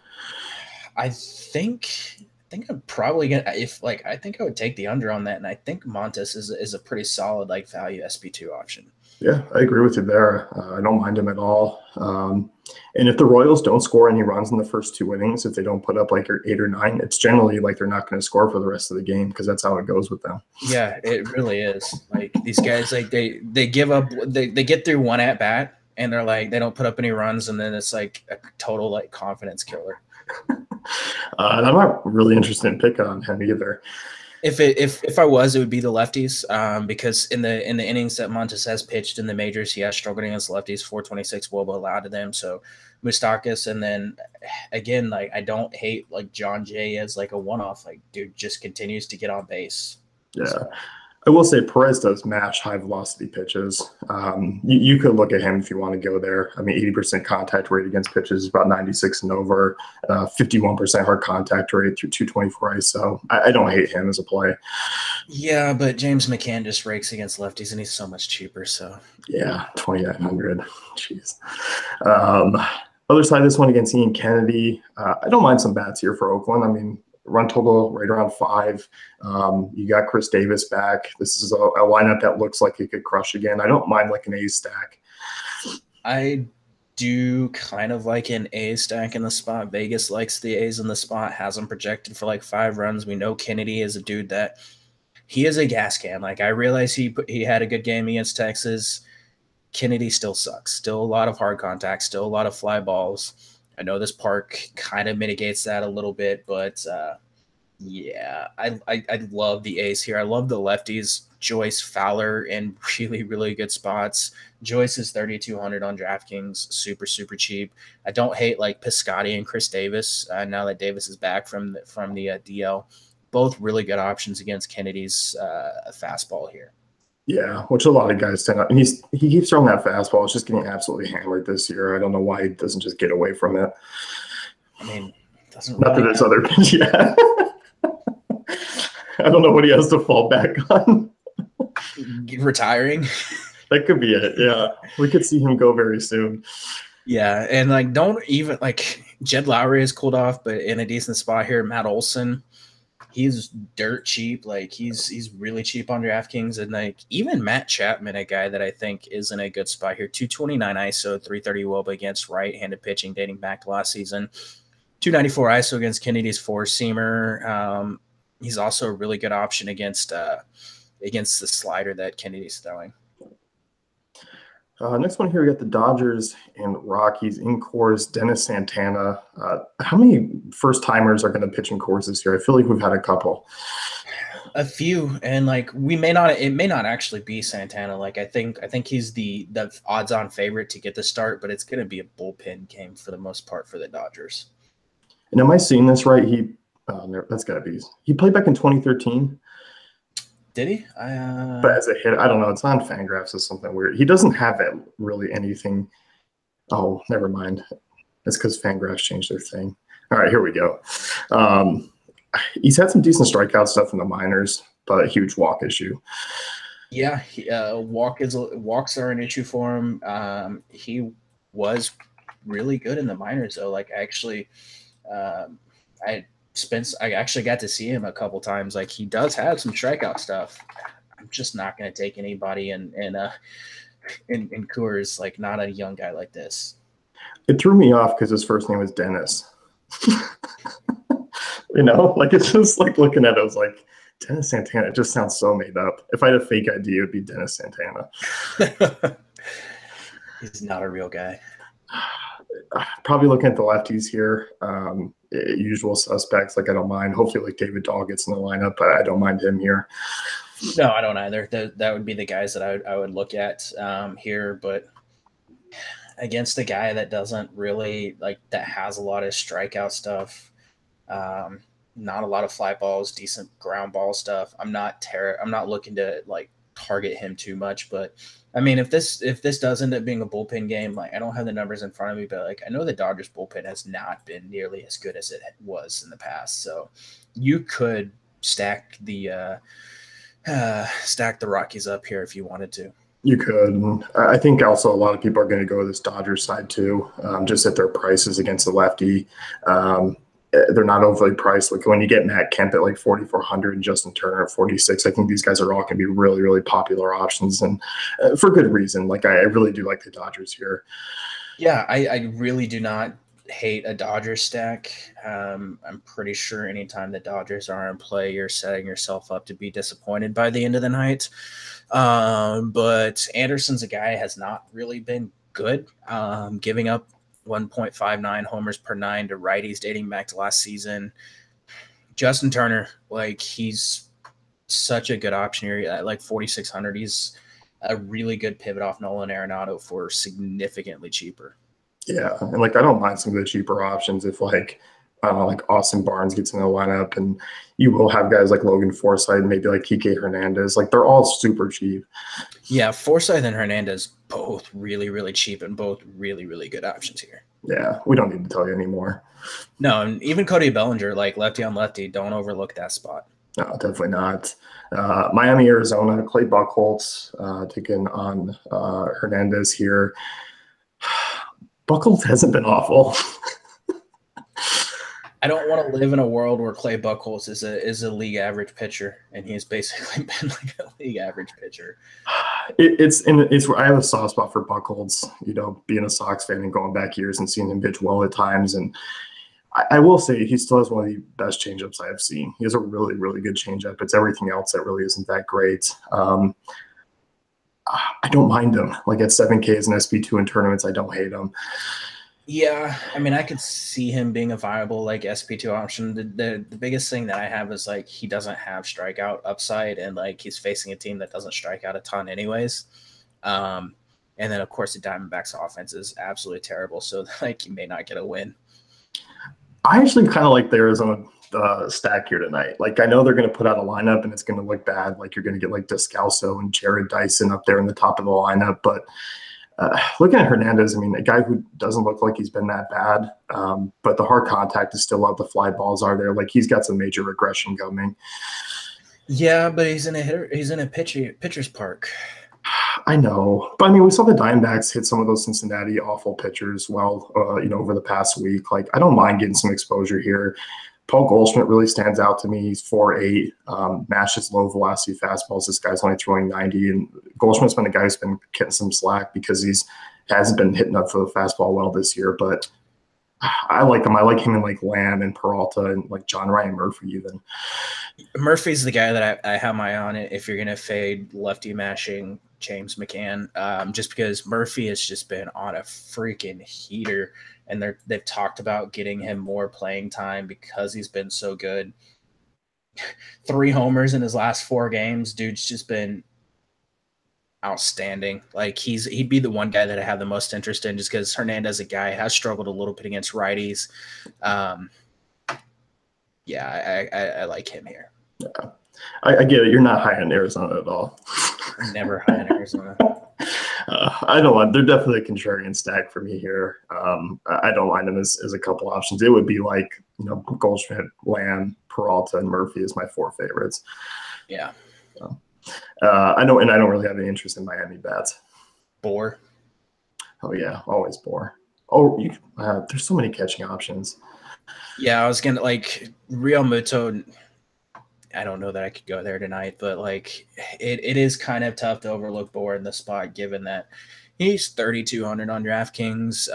I think I'm probably gonna I think I would take the under on that, and I think Montes is a pretty solid like value SP2 option. Yeah, I agree with you there. I don't mind him at all. And if the Royals don't score any runs in the first two innings, if they don't put up like 8 or 9, it's generally like they're not going to score for the rest of the game because that's how it goes with them. Yeah, it really is. Like these guys, like they give up, they get through one at bat, and they're like they don't put up any runs, and then it's like a total like confidence killer. And I'm not really interested in picking on him either. If I was, it would be the lefties, because in the innings that Montes has pitched in the majors, he has struggled against lefties. 426 WOBA allowed to them. So Moustakas, and then again, like I don't hate like John Jay as like a one-off. Like dude just continues to get on base. Yeah. So. I will say Perez does match high velocity pitches. You could look at him if you want to go there. I mean, 80% contact rate against pitches is about 96 and over, 51% hard contact rate through 224 ISO. I don't hate him as a play. Yeah, but James McCann just rakes against lefties, and he's so much cheaper. So yeah, 2,900. Jeez. Other side of this one against Ian Kennedy. I don't mind some bats here for Oakland. I mean, run total right around 5. You got Chris Davis back. This is a lineup that looks like it could crush again. I don't mind like an A stack. I do kind of like an A stack in the spot. Vegas likes the A's in the spot, has them projected for like 5 runs. We know Kennedy is a dude that he is a gas can. Like I realize he had a good game against Texas. Kennedy still sucks. Still a lot of hard contact, still a lot of fly balls. I know this park kind of mitigates that a little bit, but yeah, I love the A's here. I love the lefties. Joyce, Fowler in really, really good spots. Joyce is 3,200 on DraftKings, super, super cheap. I don't hate like Piscotty and Chris Davis now that Davis is back from the DL. Both really good options against Kennedy's fastball here. Yeah, which a lot of guys tend to, and he keeps throwing that fastball. It's just getting absolutely hammered this year. I don't know why he doesn't just get away from it. I mean, doesn't not really that it's other pitch yet. I don't know what he has to fall back on. Retiring. That could be it. Yeah, we could see him go very soon. Yeah, and like don't even like Jed Lowry has cooled off, but in a decent spot here. Matt Olson, he's dirt cheap. Like he's really cheap on DraftKings, and like even Matt Chapman, a guy that I think is in a good spot here. 229 ISO, 330 WOBA against right-handed pitching dating back to last season. 294 ISO against Kennedy's four-seamer. He's also a really good option against the slider that Kennedy's throwing. Next one here, we got the Dodgers and Rockies in Coors. Dennis Santana. How many first-timers are going to pitch in Coors this year? I feel like we've had a couple. A few, and like it may not actually be Santana. Like I think he's the odds-on favorite to get the start, but it's going to be a bullpen game for the most part for the Dodgers. And am I seeing this right? That's got to be. He played back in 2013. Did he? But as a hit, I don't know. It's on Fangraphs or something weird. He doesn't have really anything. Oh, never mind. It's because Fangraphs changed their thing. All right, here we go. He's had some decent strikeout stuff in the minors, but a huge walk issue. Yeah, walks are an issue for him. He was really good in the minors though. Like actually, I actually got to see him a couple times. Like he does have some strikeout stuff. I'm just not going to take anybody in Coors, like not a young guy like this. It threw me off because his first name was Dennis. Like it's just like looking at it, I was like, Dennis Santana, it just sounds so made up. If I had a fake ID, it would be Dennis Santana. He's not a real guy. Probably looking at the lefties here. Usual suspects, like I don't mind. Hopefully, like David Dahl gets in the lineup, but I don't mind him here. No, I don't either. That would be the guys that I would look at here, but against a guy that doesn't really like that has a lot of strikeout stuff, not a lot of fly balls, decent ground ball stuff. I'm not looking to like target him too much, but I mean, if this does end up being a bullpen game, like I don't have the numbers in front of me, but like I know the Dodgers bullpen has not been nearly as good as it was in the past, so you could stack the Rockies up here if you wanted to. You could. I think also a lot of people are going to go to this Dodgers side too, just at their prices against the lefty. They're not overly priced. Like when you get Matt Kemp at like 4,400 and Justin Turner at 46, I think these guys are all going to be really, really popular options, and for good reason. Like I really do like the Dodgers here. Yeah, I really do not hate a Dodgers stack. I'm pretty sure anytime the Dodgers are in play, you're setting yourself up to be disappointed by the end of the night. But Anderson's a guy has not really been good, giving up 1.59 homers per nine to righties dating back to last season. Justin Turner, like he's such a good option here at like 4,600. He's a really good pivot off Nolan Arenado for significantly cheaper. Yeah, and like I don't mind some of the cheaper options if like I don't know, like Austin Barnes gets in the lineup, and you will have guys like Logan Forsythe, maybe like Kike Hernandez. Like they're all super cheap. Yeah, Forsythe and Hernandez both really, really cheap and both really, really good options here. Yeah, we don't need to tell you anymore. No, and even Cody Bellinger, like lefty on lefty, don't overlook that spot. No, definitely not. Miami, Arizona, Clay Buchholz taking on Hernandez here. Buchholz hasn't been awful. I don't want to live in a world where Clay Buchholz is a league average pitcher, and he's basically been like a league average pitcher. It's where I have a soft spot for Buchholz. Being a Sox fan and going back years and seeing him pitch well at times, and I will say he still has one of the best changeups I have seen. He has a really, really good changeup. It's everything else that really isn't that great. I don't mind him. Like at 7Ks and SP2 in tournaments, I don't hate him. Yeah, I mean, I could see him being a viable like SP2 option. The biggest thing that I have is like he doesn't have strikeout upside, and like he's facing a team that doesn't strike out a ton anyways. And then of course the Diamondbacks offense is absolutely terrible, so like you may not get a win. I actually kind of like the Arizona stack here tonight. Like I know they're going to put out a lineup and it's going to look bad. Like you're going to get like Descalso and Jared Dyson up there in the top of the lineup, but looking at Hernandez, I mean, a guy who doesn't look like he's been that bad, but the hard contact is still up. The fly balls are there. Like he's got some major regression coming. Yeah, but he's in a pitcher's park. I know, but I mean, we saw the Diamondbacks hit some of those Cincinnati awful pitchers over the past week. Like I don't mind getting some exposure here. Paul Goldschmidt really stands out to me. He's 4.8, matches low velocity fastballs. This guy's only throwing 90, and Goldschmidt's been a guy who's been getting some slack because hasn't been hitting up for the fastball well this year. But I like him. I like him in like Lamb and Peralta and like John Ryan Murphy even. Murphy's the guy that I have my eye on it if you're gonna fade lefty mashing James McCann, just because Murphy has just been on a freaking heater. And they've talked about getting him more playing time because he's been so good. 3 homers in his last 4 games. Dude's just been outstanding. Like he'd be the one guy that I have the most interest in, just because Hernandez, a guy, has struggled a little bit against righties. Yeah, I like him here. Yeah. I get it. You're not high on Arizona at all. Never high on Arizona. I don't want. They're definitely a contrarian stack for me here. I don't mind them as a couple options. It would be like Goldschmidt, Lamb, Peralta, and Murphy is my 4 favorites. Yeah. So, I don't really have any interest in Miami bats. Bohr. Oh yeah, always Bohr. Oh, there's so many catching options. Yeah, I was gonna like Real Muto. I don't know that I could go there tonight, but like it is kind of tough to overlook Bohr in the spot, given that he's 3,200 on DraftKings.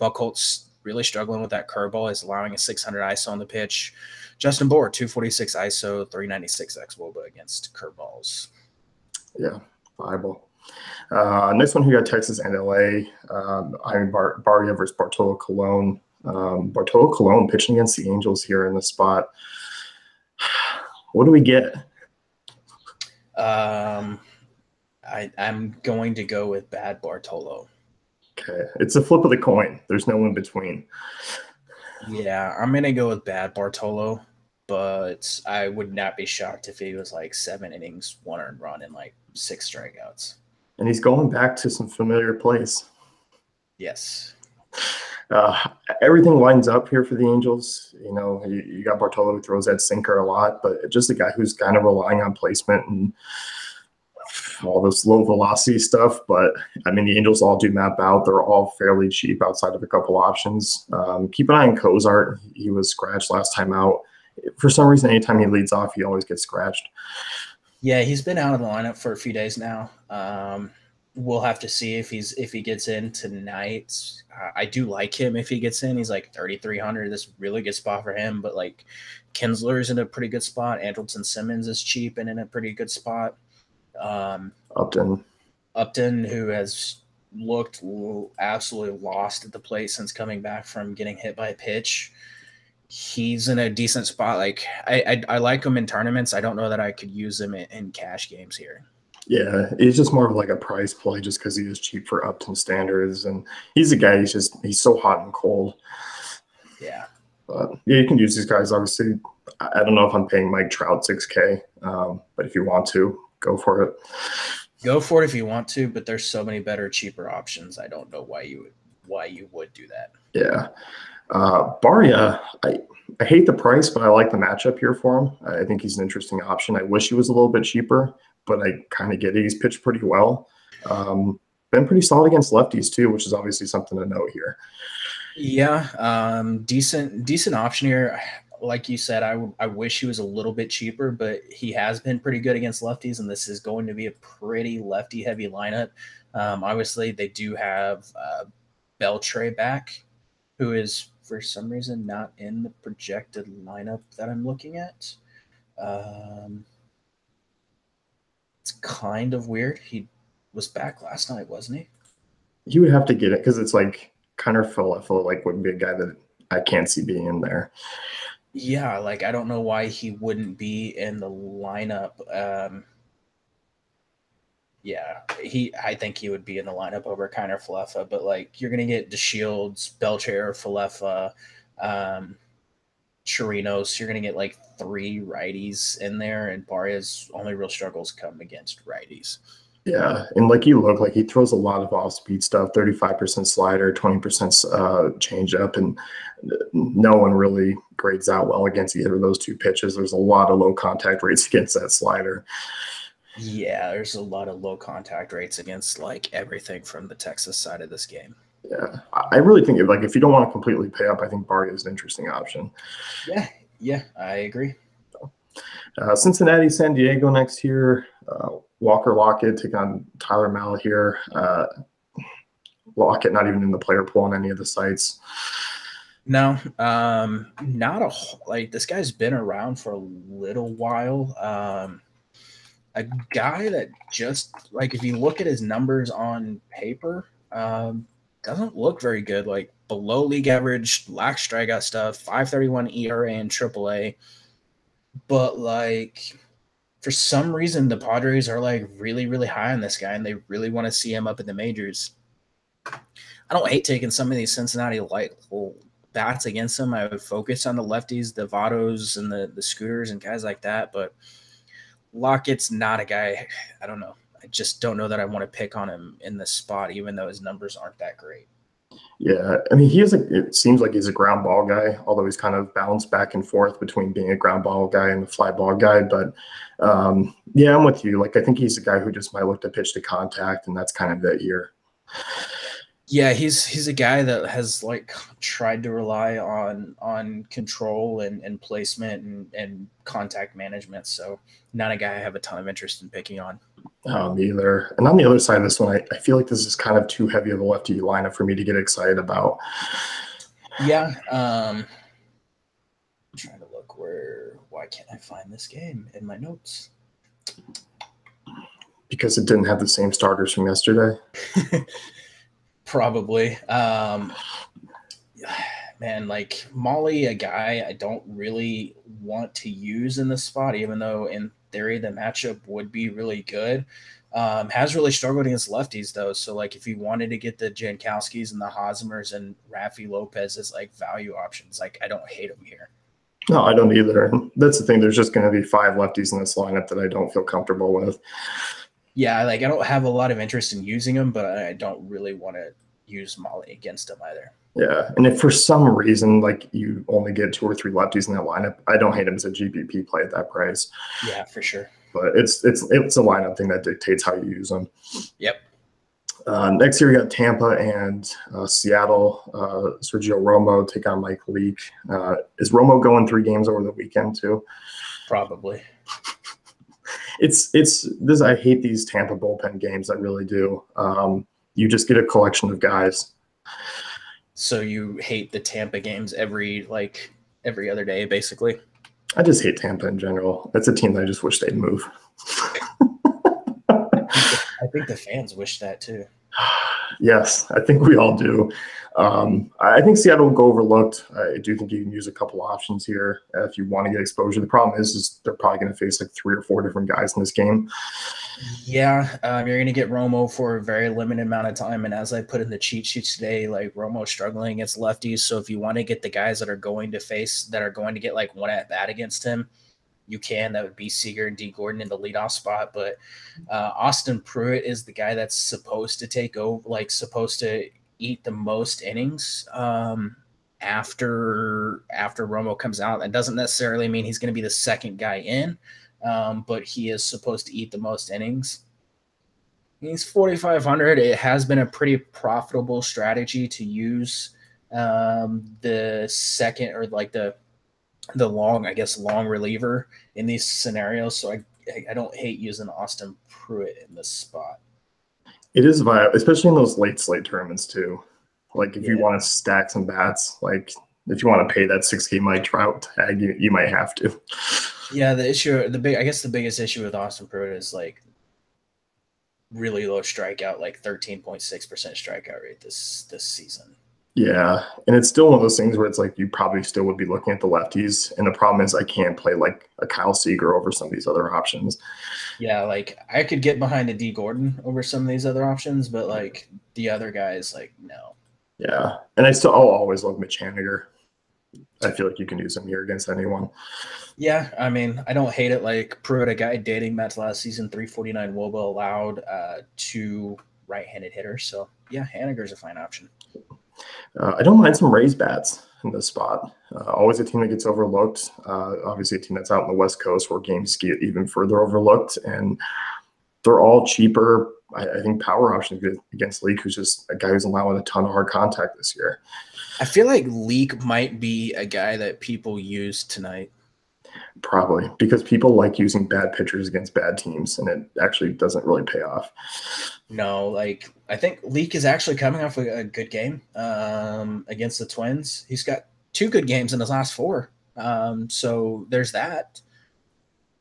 Buchholz really struggling with that curveball. Is allowing a 600 ISO on the pitch. Justin Bour, 246 ISO, 396 xWOBA against curveballs. Yeah, viable. Next one, who got Texas and LA. Barria versus Bartolo Colon. Bartolo Colon pitching against the Angels here in the spot. What do we get? I'm going to go with bad Bartolo. Okay, it's a flip of the coin. There's no in between. Yeah, I'm gonna go with bad Bartolo, but I would not be shocked if he was like 7 innings, 1 earned run, and like 6 strikeouts. And he's going back to some familiar place. Yes. Everything lines up here for the Angels. You know, you got Bartolo who throws that sinker a lot, but just a guy who's kind of relying on placement and all this low velocity stuff. But I mean, the Angels all do map out. They're all fairly cheap outside of a couple options. Keep an eye on Cozart. He was scratched last time out. For some reason, anytime he leads off, he always gets scratched. Yeah, he's been out of the lineup for a few days now. We'll have to see if he gets in tonight. I do like him if he gets in. He's like 3,300. This is a really good spot for him. But like Kinsler's in a pretty good spot. Andrelton Simmons is cheap and in a pretty good spot. Upton, who has looked absolutely lost at the plate since coming back from getting hit by a pitch. He's in a decent spot. Like I like him in tournaments. I don't know that I could use him in cash games here. Yeah, he's just more of like a price play just because he is cheap for Upton standards. And he's a guy, he's so hot and cold. Yeah. But yeah, you can use these guys. Obviously, I don't know if I'm paying Mike Trout $6K, but if you want to, go for it. Go for it if you want to, but there's so many better, cheaper options. I don't know why you would do that. Yeah. Barria, I hate the price, but I like the matchup here for him. I think he's an interesting option. I wish he was a little bit cheaper, but I kind of get it. He's pitched pretty well. Been pretty solid against lefties too, which is obviously something to note here. Yeah, decent option here. Like you said, I wish he was a little bit cheaper, but he has been pretty good against lefties, and this is going to be a pretty lefty-heavy lineup. Obviously, they do have Beltre back, who is for some reason not in the projected lineup that I'm looking at. It's kind of weird. He was back last night, wasn't he? You would have to get it because it's like kind of like would be a guy that I can't see being in there. Yeah, like I don't know why he wouldn't be in the lineup. Yeah, I think he would be in the lineup over Kiner Falefa, but like you're gonna get DeShields, Belcher, Falefa, Chirinos. You're gonna get like 3 righties in there, and Barria's only real struggles come against righties. Yeah, and like you look like he throws a lot of off-speed stuff, 35% slider, 20% change up, and no one really grades out well against either of those two pitches. There's a lot of low contact rates against that slider. Yeah, there's a lot of low contact rates against like everything from the Texas side of this game. Yeah, I really think if you don't want to completely pay up, I think Barria is an interesting option. Yeah, I agree. Cincinnati, San Diego next here. Walker Lockett taking on Tyler Mahle here. Lockett not even in the player pool on any of the sites. No, like this guy's been around for a little while. A guy that just like if you look at his numbers on paper, doesn't look very good. Like below league average, lacks strikeout stuff, 5.31 ERA in AAA. But like for some reason, the Padres are like really, really high on this guy, and they really want to see him up in the majors. I don't hate taking some of these Cincinnati light bats against him. I would focus on the lefties, the Vados, and the Scooters and guys like that. But Lockett's not a guy. I don't know. I just don't know that I want to pick on him in this spot, even though his numbers aren't that great. Yeah, I mean, it seems like he's a ground ball guy, although he's kind of bounced back and forth between being a ground ball guy and a fly ball guy. But yeah, I'm with you. Like, I think he's a guy who just might look to pitch to contact, and that's kind of it here. Yeah, he's a guy that has like tried to rely on control and placement and contact management. So not a guy I have a ton of interest in picking on. Me either. And on the other side of this one, I feel like this is kind of too heavy of a lefty lineup for me to get excited about. Yeah. Trying to look why can't I find this game in my notes? Because it didn't have the same starters from yesterday. Probably. Man, like Molly, a guy I don't really want to use in this spot, even though in theory the matchup would be really good. Has really struggled against lefties though. So like if you wanted to get the Jankowskis and the Hosmers and Rafi Lopez as like value options, like I don't hate them here. No, I don't either. That's the thing. There's just going to be 5 lefties in this lineup that I don't feel comfortable with. Yeah, like I don't have a lot of interest in using them, but I don't really want to use Molly against them either. Yeah, and if for some reason like you only get 2 or 3 lefties in that lineup, I don't hate him as a GPP play at that price. Yeah, for sure. But it's a lineup thing that dictates how you use them. Yep. Next year we got Tampa and Seattle. Sergio Romo take on Mike Leake. Is Romo going 3 games over the weekend too? Probably. It's this. I hate these Tampa bullpen games. I really do. You just get a collection of guys. So you hate the Tampa games every other day, basically? I just hate Tampa in general. That's a team that I just wish they'd move. I think the fans wish that too. Yes, I think we all do. I think Seattle will go overlooked. I do think you can use a couple options here if you want to get exposure. The problem is they're probably going to face like 3 or 4 different guys in this game. Yeah, you're going to get Romo for a very limited amount of time. And as I put in the cheat sheets today, like Romo's struggling against lefties. So if you want to get the guys that are going to get like 1 at bat against him, you can. That would be Seager and D. Gordon in the leadoff spot. But Austin Pruitt is the guy that's supposed to take over, like supposed to eat the most innings after Romo comes out. That doesn't necessarily mean he's going to be the second guy in, but he is supposed to eat the most innings. He's 4,500. It has been a pretty profitable strategy to use the second or like the long reliever in these scenarios. So I don't hate using Austin Pruitt in this spot. It is viable, especially in those late slate tournaments too. Like if you want to stack some bats, like if you want to pay that 6K Mike Trout tag, you might have to. Yeah, I guess the biggest issue with Austin Pruitt is like really low strikeout, like 13.6% strikeout rate this season. Yeah, and it's still one of those things where it's like you probably still would be looking at the lefties, and the problem is I can't play like a Kyle Seager over some of these other options. Yeah, like I could get behind a D. Gordon over some of these other options, but like the other guys, like no. Yeah, and I'll always love Mitch Haniger. I feel like you can use him here against anyone. Yeah, I mean, I don't hate it. Like Pruitt, a guy dating Mets last season, 349 WOBA allowed to right-handed hitters. So yeah, Haniger's a fine option. I don't mind some Rays bats in this spot. Always a team that gets overlooked. Obviously, a team that's out on the West Coast where games get even further overlooked, and they're all cheaper. I think power options against Leake, who's just a guy who's allowing a ton of hard contact this year. I feel like Leake might be a guy that people use tonight. Probably because people like using bad pitchers against bad teams, and it actually doesn't really pay off. No, like I think Leake is actually coming off a good game against the Twins. He's got 2 good games in his last 4. So there's that.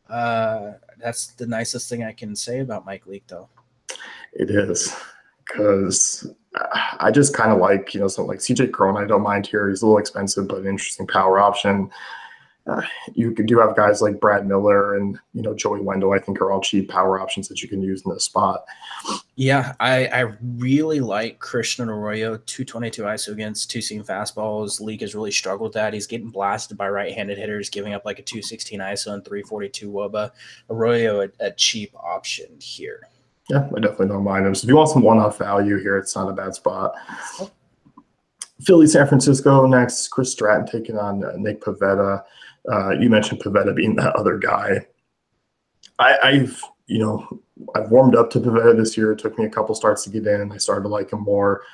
That's the nicest thing I can say about Mike Leake, though. It is, because I just kind of like, something like CJ Cron. I don't mind here. He's a little expensive, but an interesting power option. You do have guys like Brad Miller and, Joey Wendell, I think are all cheap power options that you can use in this spot. Yeah, I really like Christian Arroyo, 222 ISO against 2-seam fastballs. Leake has really struggled with that. He's getting blasted by right-handed hitters, giving up like a 216 ISO and 342 WOBA. Arroyo, a cheap option here. Yeah, I definitely don't mind him. So if you want some one-off value here, it's not a bad spot. Philly, San Francisco next. Chris Stratton taking on Nick Pivetta. You mentioned Pivetta being that other guy. I've warmed up to Pivetta this year. It took me a couple starts to get in, and I started to like him more.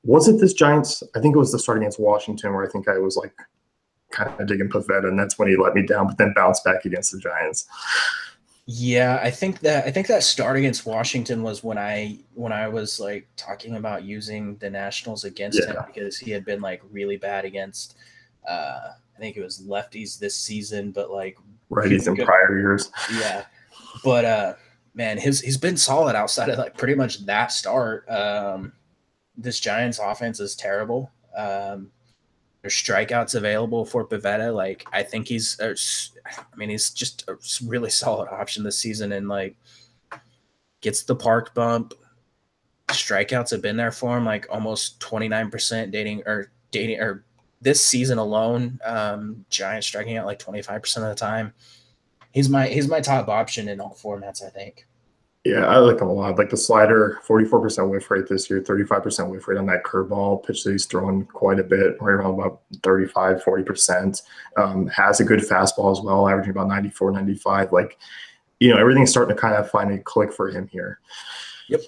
Was it this Giants? I think it was the start against Washington where I think I was like kind of digging Pivetta, and that's when he let me down, but then bounced back against the Giants. Yeah, I think that start against Washington was when I was like talking about using the Nationals against him Yeah, because he had been like really bad against I think it was lefties this season, but like righties in good, prior years. yeah. But man, he's been solid outside of like pretty much that start. This Giants offense is terrible. There's strikeouts available for Pivetta. Like I think I mean, he's just a really solid option this season, and like gets the park bump. Strikeouts have been there for him, like almost 29% dating or this season alone. Giants striking out like 25% of the time. He's my top option in all formats, I think. Yeah, I like him a lot. Like the slider, 44% whiff rate this year, 35% whiff rate on that curveball pitch that he's throwing quite a bit, right around about 35, 40%. Has a good fastball as well, averaging about 94, 95. Like, everything's starting to kind of finally click for him here. Yep.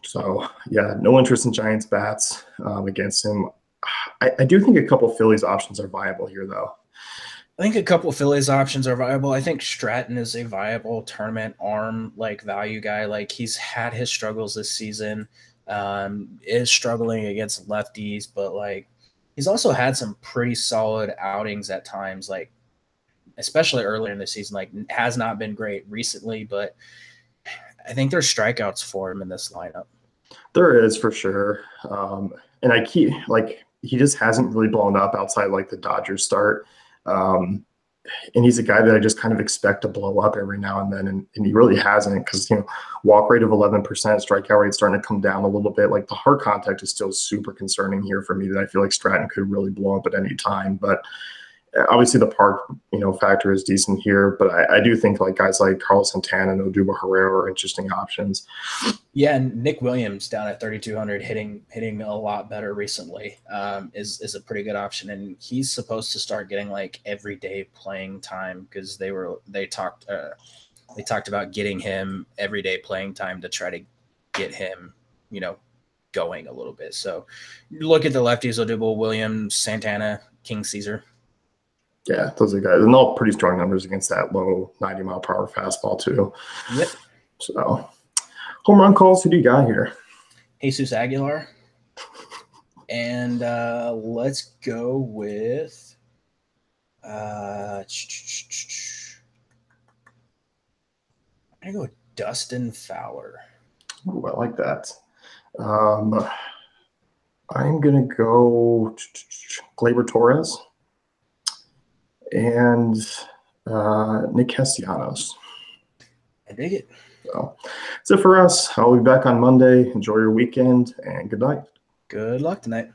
So, yeah, no interest in Giants bats against him. I do think a couple Phillies options are viable here, though. I think a couple of Phillies options are viable. I think Stratton is a viable tournament arm like value guy. Like he's had his struggles this season, is struggling against lefties, but like he's also had some pretty solid outings at times. Like especially earlier in the season, like has not been great recently, but I think there's strikeouts for him in this lineup. There is for sure. And I keep like he just hasn't really blown up outside like the Dodgers start. Um, and he's a guy that I just kind of expect to blow up every now and then, and he really hasn't because walk rate of 11%, strikeout rate starting to come down a little bit. Like the hard contact is still super concerning here for me that I feel like Stratton could really blow up at any time. But obviously the park factor is decent here, but I do think like guys like Carlos Santana and Odubel Herrera are interesting options. Yeah, and Nick Williams down at 3,200 hitting a lot better recently is a pretty good option, and he's supposed to start getting like everyday playing time because they talked about getting him everyday playing time to try to get him going a little bit. So look at the lefties: Odubel, Williams, Santana, King Caesar. Yeah, those are guys, and all pretty strong numbers against that low 90-mile-per-hour fastball too. Yep. So, home run calls. Who do you got here? Jesus Aguilar. And let's go with I'm gonna go with Dustin Fowler. Ooh, I like that. I'm gonna go Gleyber Torres and Nick Castellanos. I dig it. So that's it for us. I'll be back on Monday. Enjoy your weekend and good night. Good luck tonight.